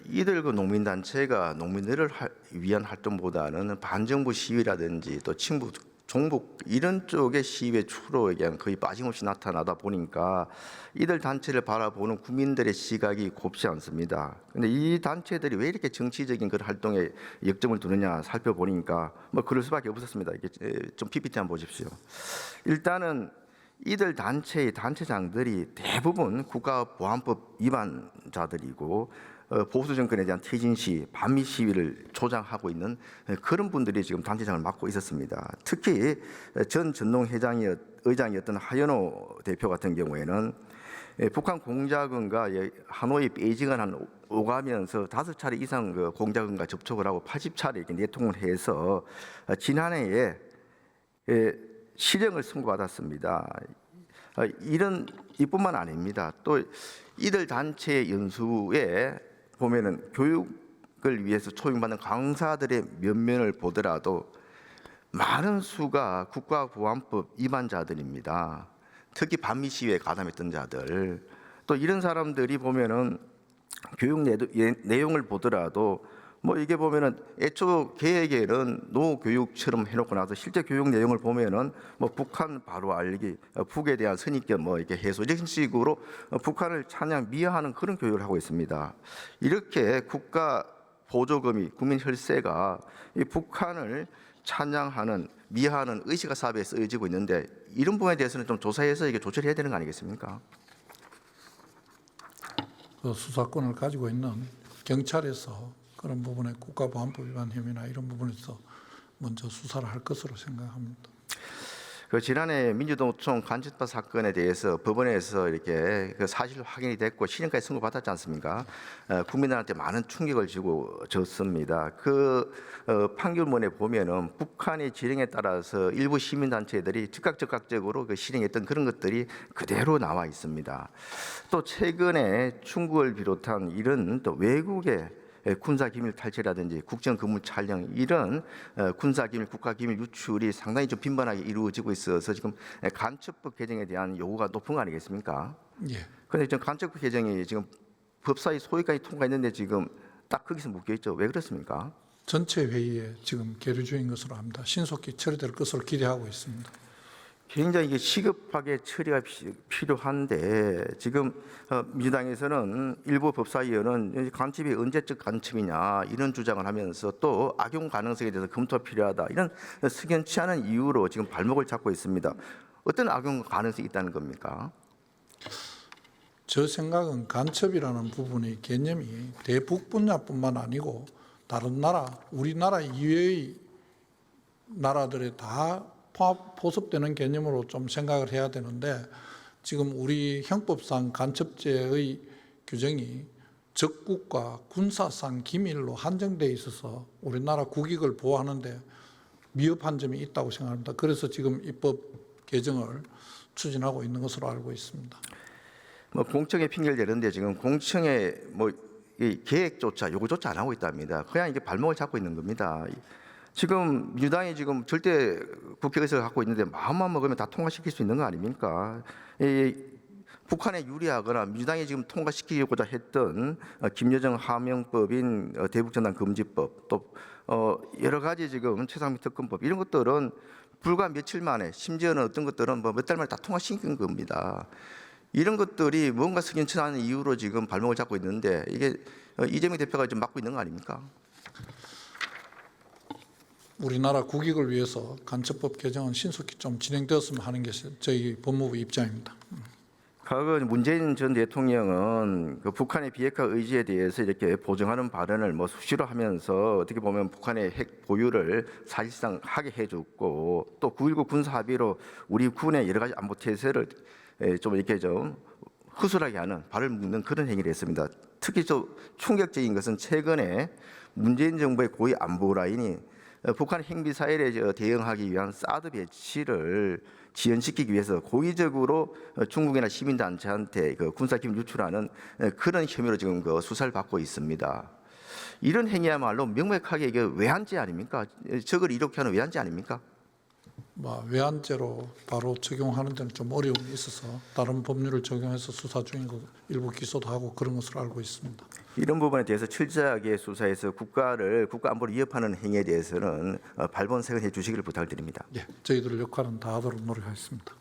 이들 그 농민단체가 농민들을 위한 활동보다는 반정부 시위라든지 또 친북, 종북 이런 쪽의 시위에 주로 거의 빠짐없이 나타나다 보니까 이들 단체를 바라보는 국민들의 시각이 곱지 않습니다. 그런데 이 단체들이 왜 이렇게 정치적인 그런 활동에 역점을 두느냐 살펴보니까 뭐 그럴 수밖에 없었습니다. 이게 좀 PPT 한번 보십시오. 일단은 이들 단체의 단체장들이 대부분 국가보안법 위반자들이고 보수 정권에 대한 퇴진 시위, 반미 시위를 조장하고 있는 그런 분들이 지금 단체장을 맡고 있었습니다. 특히 전 전농의장이었던 하연호 대표 같은 경우에는 북한 공작원과 하노이 베이징을 오가면서 5차례 이상 그 공작원과 접촉을 하고 80차례 이렇게 내통을 해서 지난해에 실형을 선고받았습니다. 이뿐만 아닙니다. 또 이들 단체 연수에 보면은 교육을 위해서 초빙받는 강사들의 면면을 보더라도 많은 수가 국가보안법 위반자들입니다. 특히 반미 시위에 가담했던 자들, 또 이런 사람들이 보면은 교육 내용을 보더라도 뭐 이게 보면은 애초 계획에는 노교육처럼 해놓고 나서 실제 교육 내용을 보면은 뭐 북한 바로 알기, 북에 대한 선입견 뭐 이렇게 해소 이런 식으로 북한을 찬양 미화하는 그런 교육을 하고 있습니다. 이렇게 국가 보조금이 국민 혈세가 이 북한을 찬양하는 미화하는 의식화 사업에 쓰여지고 있는데 이런 부분에 대해서는 좀 조사해서 이게 조치를 해야 되는 거 아니겠습니까? 그 수사권을 가지고 있는 경찰에서 그런 부분에 국가보안법 위반 혐의나 이런 부분에서 먼저 수사를 할 것으로 생각합니다. 그 지난해 민주노총 간첩바 사건에 대해서 법원에서 이렇게 그 사실 확인이 됐고 실형까지 선고받았지 않습니까? 국민들한테 많은 충격을 주고 줬습니다. 그 판결문에 보면은 북한의 지령에 따라서 일부 시민단체들이 즉각적으로 그 실행했던 그런 것들이 그대로 나와 있습니다. 또 최근에 중국을 비롯한 이런 또 외국의 군사기밀 탈취라든지 국정근무 촬영 이런 군사기밀, 국가기밀 유출이 상당히 좀 빈번하게 이루어지고 있어서 지금 간첩법 개정에 대한 요구가 높은 거 아니겠습니까? 예. 그런데 지금 간첩법 개정이 지금 법사위 소위까지 통과했는데 지금 딱 거기서 묶여 있죠. 왜 그렇습니까? 전체 회의에 지금 계류 중인 것으로 압니다. 신속히 처리될 것으로 기대하고 있습니다. 굉장히 이게 시급하게 처리가 필요한데 지금 민주당에서는 일부 법사위원은 간첩이 언제적 간첩이냐 이런 주장을 하면서 또 악용 가능성에 대해서 검토가 필요하다 이런 석연치 않은 이유로 지금 발목을 잡고 있습니다. 어떤 악용 가능성이 있다는 겁니까? 저 생각은 간첩이라는 부분의 개념이 대북 분야뿐만 아니고 다른 나라, 우리나라 이외의 나라들에 다 포섭되는 개념으로 좀 생각을 해야 되는데 지금 우리 형법상 간첩죄의 규정이 적국과 군사상 기밀로 한정되어 있어서 우리나라 국익을 보호하는데 미흡한 점이 있다고 생각합니다. 그래서 지금 입법 개정을 추진하고 있는 것으로 알고 있습니다. 뭐 공청회 핑계를 대는데 지금 공청회 뭐 이 계획조차 요구조차 안 하고 있답니다. 그냥 이게 발목을 잡고 있는 겁니다. 지금 민주당이 지금 절대 국회 의석을 갖고 있는데 마음만 먹으면 다 통과시킬 수 있는 거 아닙니까? 북한에 유리하거나 민주당이 지금 통과시키고자 했던 김여정 하명법인 대북전단 금지법 또 여러 가지 지금 최상미 특검법 이런 것들은 불과 며칠 만에 심지어는 어떤 것들은 뭐 몇 달 만에 다 통과시킨 겁니다. 이런 것들이 뭔가 석연치 않은 이유로 지금 발목을 잡고 있는데 이게 이재명 대표가 좀 막고 있는 거 아닙니까? 우리나라 국익을 위해서 간첩법 개정은 신속히 좀 진행되었으면 하는 게 저희 법무부 입장입니다. 과거 문재인 전 대통령은 그 북한의 비핵화 의지에 대해서 이렇게 보증하는 발언을 뭐 수시로 하면서 어떻게 보면 북한의 핵 보유를 사실상 하게 해줬고 또 9.19 군사 합의로 우리 군의 여러 가지 안보 태세를 좀 이렇게 좀 허술하게 하는 발을 묶는 그런 행위를 했습니다. 특히 좀 충격적인 것은 최근에 문재인 정부의 고위 안보 라인이 북한 핵미사일에 대응하기 위한 사드 배치를 지연시키기 위해서 고의적으로 중국이나 시민단체한테 그 군사기밀 유출하는 그런 혐의로 지금 그 수사를 받고 있습니다. 이런 행위야말로 명백하게 이게 외환죄 아닙니까? 적을 이렇게 하는 외환죄 아닙니까? 뭐 외환죄로 바로 적용하는 데는 좀 어려움이 있어서 다른 법률을 적용해서 수사 중인 거 일부 기소도 하고 그런 것으로 알고 있습니다. 이런 부분에 대해서 철저하게 수사해서 국가 안보를 위협하는 행위에 대해서는 발본색을 해주시기를 부탁드립니다. 예, 저희들 역할은 다 하도록 노력하겠습니다.